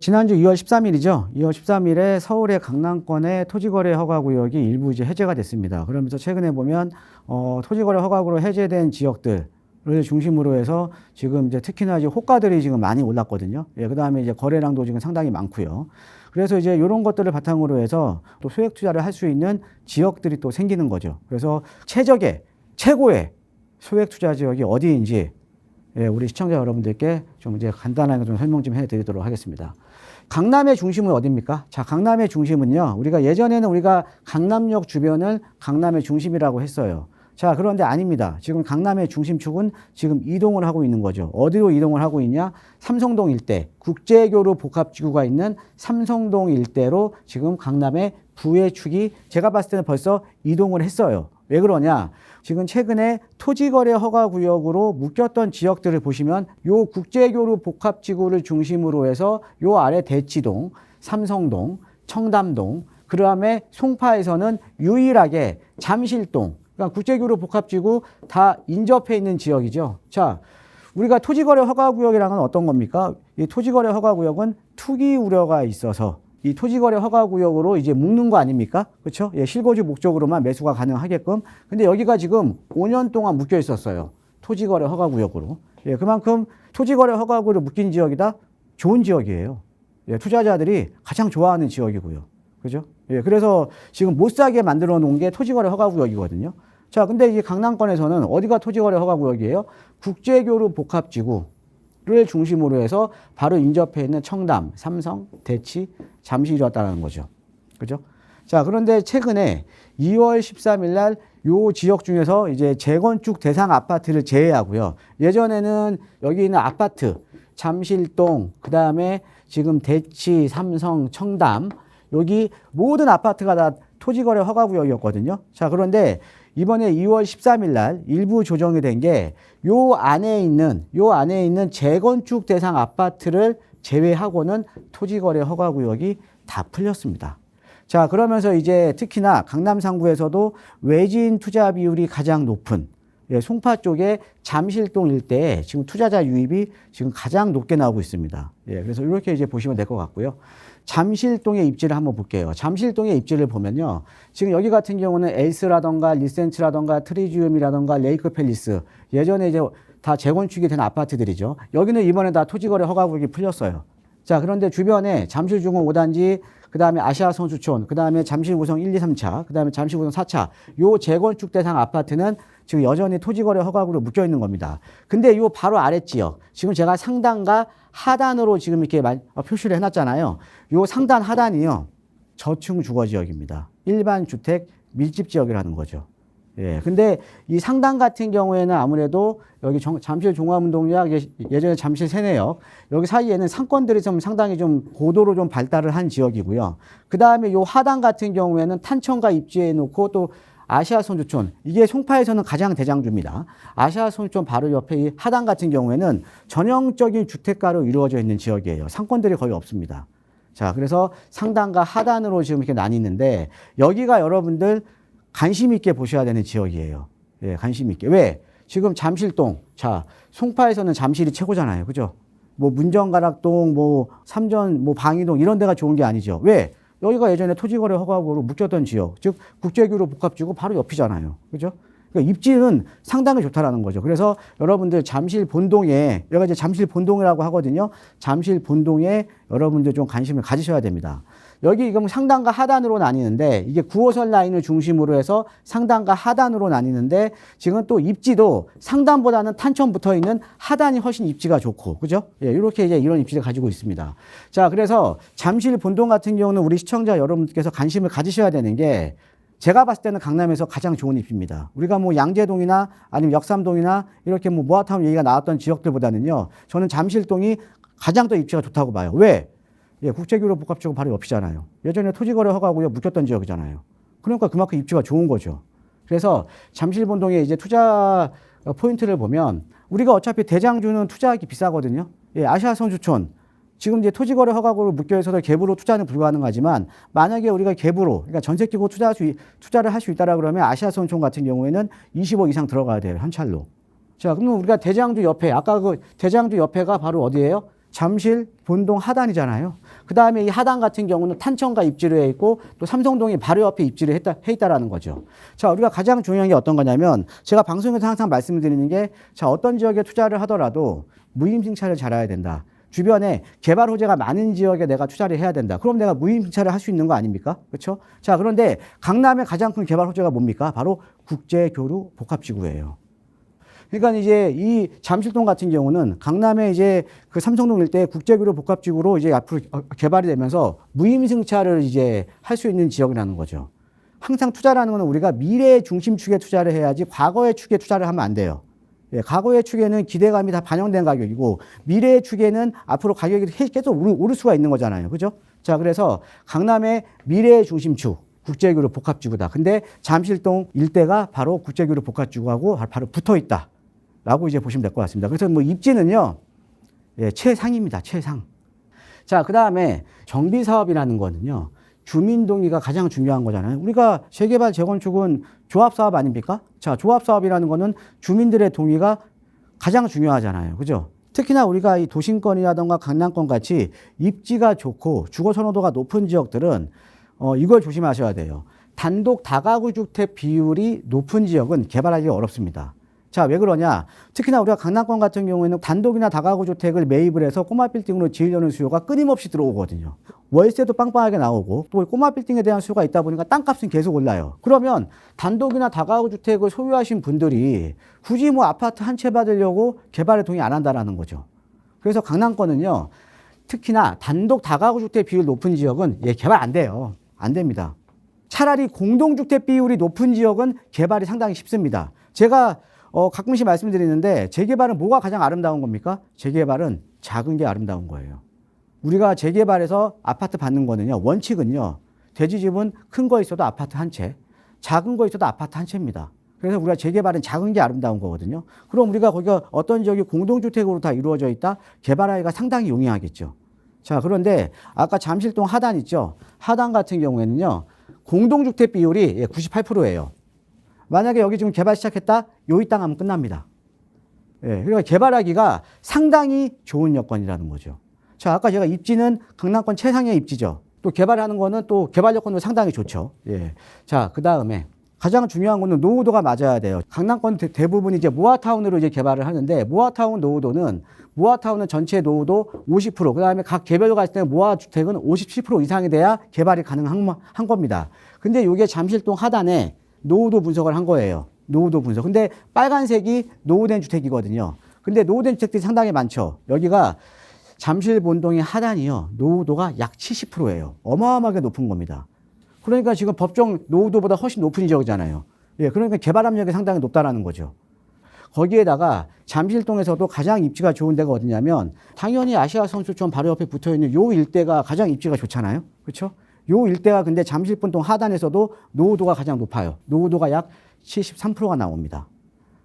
지난주 2월 13일이죠. 2월 13일에 서울의 강남권의 토지거래 허가구역이 일부 이제 해제가 됐습니다. 그러면서 최근에 보면 토지거래 허가구로 해제된 지역들을 중심으로 해서 지금 이제 특히나 이제 호가들이 지금 많이 올랐거든요. 예, 그다음에 이제 거래량도 지금 상당히 많고요. 그래서 이제 이런 것들을 바탕으로 해서 또 소액 투자를 할 수 있는 지역들이 또 생기는 거죠. 그래서 최고의 소액 투자 지역이 어디인지 예, 우리 시청자 여러분들께 좀 이제 간단하게 좀 설명 좀 해드리도록 하겠습니다. 강남의 중심은 어디입니까? 자, 강남의 중심은요, 우리가 예전에는 우리가 강남역 주변을 강남의 중심이라고 했어요. 자, 그런데 아닙니다. 지금 강남의 중심축은 지금 이동을 하고 있는 거죠. 어디로 이동을 하고 있냐? 삼성동 일대, 국제교류 복합지구가 있는 삼성동 일대로 지금 강남의 부의 축이 제가 봤을 때는 벌써 이동을 했어요. 왜 그러냐? 지금 최근에 토지거래 허가구역으로 묶였던 지역들을 보시면 요 국제교류 복합지구를 중심으로 해서 요 아래 대치동, 삼성동, 청담동, 그 다음에 송파에서는 유일하게 잠실동, 그러니까 국제교류 복합지구 다 인접해 있는 지역이죠. 자, 우리가 토지거래 허가구역이랑은 어떤 겁니까? 이 토지거래 허가구역은 투기 우려가 있어서 이 토지거래 허가구역으로 이제 묶는 거 아닙니까? 그렇죠? 예, 실거주 목적으로만 매수가 가능하게끔. 근데 여기가 지금 5년 동안 묶여 있었어요. 토지거래 허가구역으로. 예, 그만큼 토지거래 허가구역으로 묶인 지역이다? 좋은 지역이에요. 예, 투자자들이 가장 좋아하는 지역이고요. 그죠? 예, 그래서 지금 못 사게 만들어 놓은 게 토지거래 허가구역이거든요. 자, 근데 이 강남권에서는 어디가 토지거래 허가구역이에요? 국제교류 복합지구를 중심으로 해서 바로 인접해 있는 청담, 삼성, 대치, 잠실이었다는 거죠. 그죠? 자, 그런데 최근에 2월 13일 날 요 지역 중에서 이제 재건축 대상 아파트를 제외하고요. 예전에는 여기 있는 아파트, 잠실동, 그 다음에 지금 대치, 삼성, 청담, 여기 모든 아파트가 다 토지거래 허가구역이었거든요. 자, 그런데 이번에 2월 13일 날 일부 조정이 된 게 요 안에 있는 재건축 대상 아파트를 제외하고는 토지거래 허가구역이 다 풀렸습니다. 자, 그러면서 이제 특히나 강남 상구에서도 외진 투자 비율이 가장 높은 예, 송파 쪽에 잠실동 일대에 지금 투자자 유입이 지금 가장 높게 나오고 있습니다. 예, 그래서 이렇게 이제 보시면 될 것 같고요. 잠실동의 입지를 한번 볼게요. 잠실동의 입지를 보면요. 지금 여기 같은 경우는 엘스라던가 리센츠라던가 트리지움이라던가 레이크팰리스 예전에 이제 다 재건축이 된 아파트들이죠. 여기는 이번에 다 토지거래 허가구역이 풀렸어요. 자, 그런데 주변에 잠실중흥 5단지, 그 다음에 아시아선수촌, 그 다음에 잠실우성 1, 2, 3차, 그 다음에 잠실우성 4차, 요 재건축 대상 아파트는 지금 여전히 토지거래 허가구로 묶여 있는 겁니다. 근데 요 바로 아래 지역, 지금 제가 상단과 하단으로 지금 이렇게 표시를 해놨잖아요. 요 상단 하단이요, 저층 주거 지역입니다. 일반 주택 밀집 지역이라는 거죠. 예. 근데 이 상단 같은 경우에는 아무래도 여기 잠실 종합운동역, 예전에 잠실 세내역, 여기 사이에는 상권들이 좀 상당히 좀 고도로 좀 발달을 한 지역이고요. 그 다음에 요 하단 같은 경우에는 탄천가 입지해 놓고 또 아시아선주촌, 이게 송파에서는 가장 대장주입니다. 아시아선주촌 바로 옆에 이 하단 같은 경우에는 전형적인 주택가로 이루어져 있는 지역이에요. 상권들이 거의 없습니다. 자, 그래서 상단과 하단으로 지금 이렇게 나뉘는데 여기가 여러분들 관심 있게 보셔야 되는 지역이에요. 예, 관심 있게. 왜? 지금 잠실동. 자, 송파에서는 잠실이 최고잖아요. 그죠? 뭐 문정가락동, 뭐 삼전, 뭐 방이동 이런 데가 좋은 게 아니죠. 왜? 여기가 예전에 토지거래 허가구로 묶였던 지역, 즉 국제교류 복합지구 바로 옆이잖아요. 그죠? 그러니까 입지는 상당히 좋다라는 거죠. 그래서 여러분들 잠실 본동에, 여기가 이제 잠실 본동이라고 하거든요. 잠실 본동에 여러분들 좀 관심을 가지셔야 됩니다. 여기 이건 상단과 하단으로 나뉘는데 이게 9호선 라인을 중심으로 해서 상단과 하단으로 나뉘는데 지금 또 입지도 상단보다는 탄천 붙어 있는 하단이 훨씬 입지가 좋고, 그죠? 예, 이렇게 이제 이런 입지를 가지고 있습니다. 자, 그래서 잠실 본동 같은 경우는 우리 시청자 여러분들께서 관심을 가지셔야 되는 게 제가 봤을 때는 강남에서 가장 좋은 입지입니다. 우리가 뭐 양재동이나 아니면 역삼동이나 이렇게 뭐 모아타운 얘기가 나왔던 지역들보다는요, 저는 잠실동이 가장 더 입지가 좋다고 봐요. 왜? 예, 국제교류 복합지구 바로 옆이잖아요. 예전에 토지거래 허가구역 묶였던 지역이잖아요. 그러니까 그만큼 입지가 좋은 거죠. 그래서 잠실본동에 이제 투자 포인트를 보면 우리가 어차피 대장주는 투자하기 비싸거든요. 예, 아시아선주촌. 지금 이제 토지거래 허가구로 묶여 있어서 갭으로 투자는 불가능하지만 만약에 우리가 갭으로, 그러니까 전세 끼고 투자를 할 수 있다라 그러면 아시아선촌 같은 경우에는 20억 이상 들어가야 돼요. 현찰로. 자, 그러면 우리가 대장주 옆에, 아까 그 대장주 옆에가 바로 어디예요? 잠실, 본동 하단이잖아요. 그 다음에 이 하단 같은 경우는 탄천과 입지를 해 있고 또 삼성동이 바로 옆에 입지를 해 있다라는 거죠. 자, 우리가 가장 중요한 게 어떤 거냐면 제가 방송에서 항상 말씀드리는 게 자, 어떤 지역에 투자를 하더라도 무임승차를 잘해야 된다. 주변에 개발 호재가 많은 지역에 내가 투자를 해야 된다. 그럼 내가 무임승차를 할 수 있는 거 아닙니까? 그렇죠? 자, 그런데 강남의 가장 큰 개발 호재가 뭡니까? 바로 국제교류 복합지구예요. 그러니까 이제 이 잠실동 같은 경우는 강남에 이제 그 삼성동 일대 국제교류 복합지구로 이제 앞으로 개발이 되면서 무임승차를 이제 할 수 있는 지역이라는 거죠. 항상 투자라는 거는 우리가 미래의 중심축에 투자를 해야지 과거의 축에 투자를 하면 안 돼요. 예, 과거의 축에는 기대감이 다 반영된 가격이고 미래의 축에는 앞으로 가격이 계속 오를 수가 있는 거잖아요. 그죠? 자, 그래서 강남의 미래의 중심축, 국제교류 복합지구다. 근데 잠실동 일대가 바로 국제교류 복합지구하고 바로 붙어 있다. 라고 이제 보시면 될 것 같습니다. 그래서 뭐 입지는요, 예, 최상입니다. 최상. 자, 그 다음에 정비 사업이라는 거는요, 주민 동의가 가장 중요한 거잖아요. 우리가 재개발, 재건축은 조합 사업 아닙니까? 자, 조합 사업이라는 거는 주민들의 동의가 가장 중요하잖아요. 그죠? 특히나 우리가 이 도심권이라던가 강남권 같이 입지가 좋고 주거 선호도가 높은 지역들은 이걸 조심하셔야 돼요. 단독 다가구 주택 비율이 높은 지역은 개발하기가 어렵습니다. 자, 왜 그러냐? 특히나 우리가 강남권 같은 경우에는 단독이나 다가구 주택을 매입을 해서 꼬마 빌딩으로 지으려는 수요가 끊임없이 들어오거든요. 월세도 빵빵하게 나오고 또 꼬마 빌딩에 대한 수요가 있다 보니까 땅값은 계속 올라요. 그러면 단독이나 다가구 주택을 소유하신 분들이 굳이 뭐 아파트 한 채 받으려고 개발에 동의 안 한다라는 거죠. 그래서 강남권은요, 특히나 단독 다가구 주택 비율 높은 지역은 개발 안 돼요. 안 됩니다. 차라리 공동주택 비율이 높은 지역은 개발이 상당히 쉽습니다. 제가 가끔씩 말씀드리는데 재개발은 뭐가 가장 아름다운 겁니까? 재개발은 작은 게 아름다운 거예요. 우리가 재개발해서 아파트 받는 거는요, 원칙은요, 대지집은 큰 거 있어도 아파트 한 채, 작은 거 있어도 아파트 한 채입니다. 그래서 우리가 재개발은 작은 게 아름다운 거거든요. 그럼 우리가 거기가 어떤 지역이 공동주택으로 다 이루어져 있다? 개발하기가 상당히 용이하겠죠. 자, 그런데 아까 잠실동 하단 있죠? 하단 같은 경우에는요, 공동주택 비율이 98%예요. 만약에 여기 지금 개발 시작했다? 요 이 땅 하면 끝납니다. 예, 그러니까 개발하기가 상당히 좋은 여건이라는 거죠. 자, 아까 제가 입지는 강남권 최상의 입지죠. 또 개발하는 거는 또 개발 여건도 상당히 좋죠. 예. 자, 그 다음에 가장 중요한 거는 노후도가 맞아야 돼요. 강남권 대부분이 이제 모아타운으로 이제 개발을 하는데 모아타운은 전체 노후도 50%, 그 다음에 각 개별로 갔을 때 모아주택은 57% 이상이 돼야 개발이 가능한 겁니다. 근데 이게 잠실동 하단에 노후도 분석을 한 거예요. 노후도 분석. 근데 빨간색이 노후된 주택이거든요. 근데 노후된 주택들이 상당히 많죠. 여기가 잠실 본동의 하단이요. 노후도가 약 70%예요. 어마어마하게 높은 겁니다. 그러니까 지금 법정 노후도보다 훨씬 높은 지역이잖아요. 예, 그러니까 개발 압력이 상당히 높다라는 거죠. 거기에다가 잠실동에서도 가장 입지가 좋은 데가 어디냐면 당연히 아시아 선수촌 바로 옆에 붙어 있는 요 일대가 가장 입지가 좋잖아요. 그렇죠? 요 일대가 근데 잠실본동 하단에서도 노후도가 가장 높아요. 노후도가 약 73%가 나옵니다.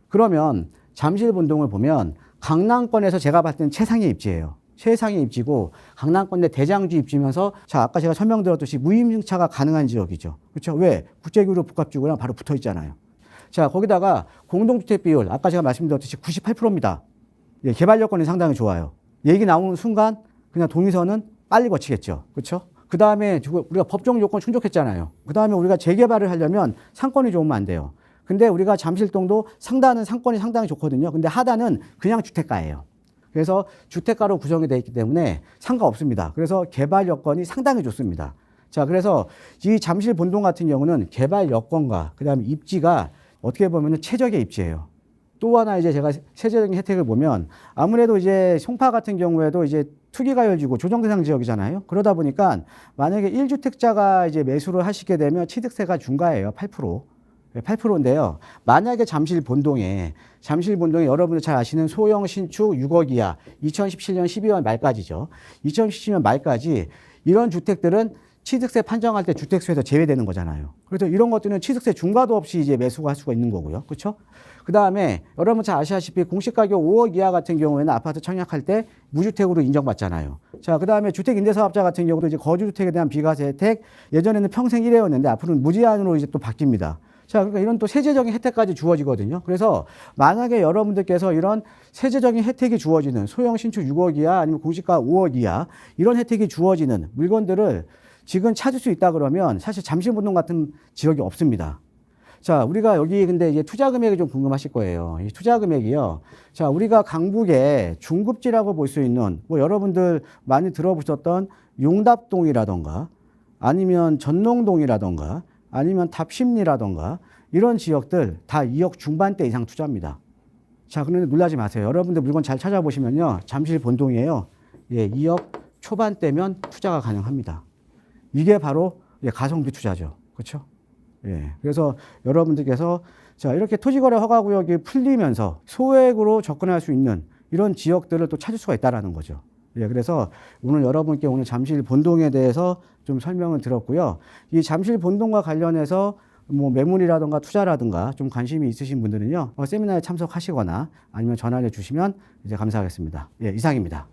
그러면 잠실본동을 보면 강남권에서 제가 봤을 때는 최상의 입지예요. 최상의 입지고 강남권 내 대장주 입지면서 자, 아까 제가 설명드렸듯이 무임승차가 가능한 지역이죠. 그렇죠? 왜? 국제교류 복합지구랑 바로 붙어 있잖아요. 자, 거기다가 공동주택 비율 아까 제가 말씀드렸듯이 98%입니다. 예, 개발 여건이 상당히 좋아요. 얘기 나오는 순간 그냥 동의서는 빨리 거치겠죠. 그렇죠? 그 다음에 우리가 법정 요건 충족했잖아요. 그 다음에 우리가 재개발을 하려면 상권이 좋으면 안 돼요. 근데 우리가 잠실동도 상단은 상권이 상당히 좋거든요. 근데 하단은 그냥 주택가예요. 그래서 주택가로 구성이 되어 있기 때문에 상관없습니다. 그래서 개발 여건이 상당히 좋습니다. 자, 그래서 이 잠실 본동 같은 경우는 개발 여건과 그 다음에 입지가 어떻게 보면 최적의 입지예요. 또 하나 이제 제가 세제적인 혜택을 보면 아무래도 이제 송파 같은 경우에도 이제 투기가열지구 조정대상 지역이잖아요. 그러다 보니까 만약에 1주택자가 이제 매수를 하시게 되면 취득세가 중과예요. 8%. 8%인데요. 만약에 잠실 본동에 여러분들 잘 아시는 소형 신축 6억 이하 2017년 12월 말까지죠. 2017년 말까지 이런 주택들은 취득세 판정할 때 주택수에서 제외되는 거잖아요. 그래서 이런 것들은 취득세 중과도 없이 이제 매수가 할 수가 있는 거고요. 그렇죠? 그 다음에 여러분 잘 아시다시피 공시가격 5억 이하 같은 경우에는 아파트 청약할 때 무주택으로 인정받잖아요. 자, 그 다음에 주택임대사업자 같은 경우도 이제 거주주택에 대한 비과세 혜택 예전에는 평생 1회였는데 앞으로는 무제한으로 이제 또 바뀝니다. 자, 그러니까 이런 또 세제적인 혜택까지 주어지거든요. 그래서 만약에 여러분들께서 이런 세제적인 혜택이 주어지는 소형 신축 6억 이하 아니면 공시가 5억 이하 이런 혜택이 주어지는 물건들을 지금 찾을 수 있다 그러면 사실 잠실본동 같은 지역이 없습니다. 자, 우리가 여기 근데 이제 투자 금액이 좀 궁금하실 거예요. 이 투자 금액이요. 자, 우리가 강북의 중급지라고 볼 수 있는 뭐 여러분들 많이 들어보셨던 용답동이라던가 아니면 전농동이라던가 아니면 답심리라던가 이런 지역들 다 2억 중반대 이상 투자입니다. 자, 그런데 놀라지 마세요. 여러분들 물건 잘 찾아보시면요. 잠실 본동이에요. 예, 2억 초반대면 투자가 가능합니다. 이게 바로 가성비 투자죠. 그렇죠? 예. 그래서 여러분들께서 자, 이렇게 토지거래 허가구역이 풀리면서 소액으로 접근할 수 있는 이런 지역들을 또 찾을 수가 있다는 거죠. 예, 그래서 오늘 여러분께 오늘 잠실 본동에 대해서 좀 설명을 드렸고요. 이 잠실 본동과 관련해서 뭐 매물이라든가 투자라든가 좀 관심이 있으신 분들은요, 세미나에 참석하시거나 아니면 전화를 주시면 이제 감사하겠습니다. 예, 이상입니다.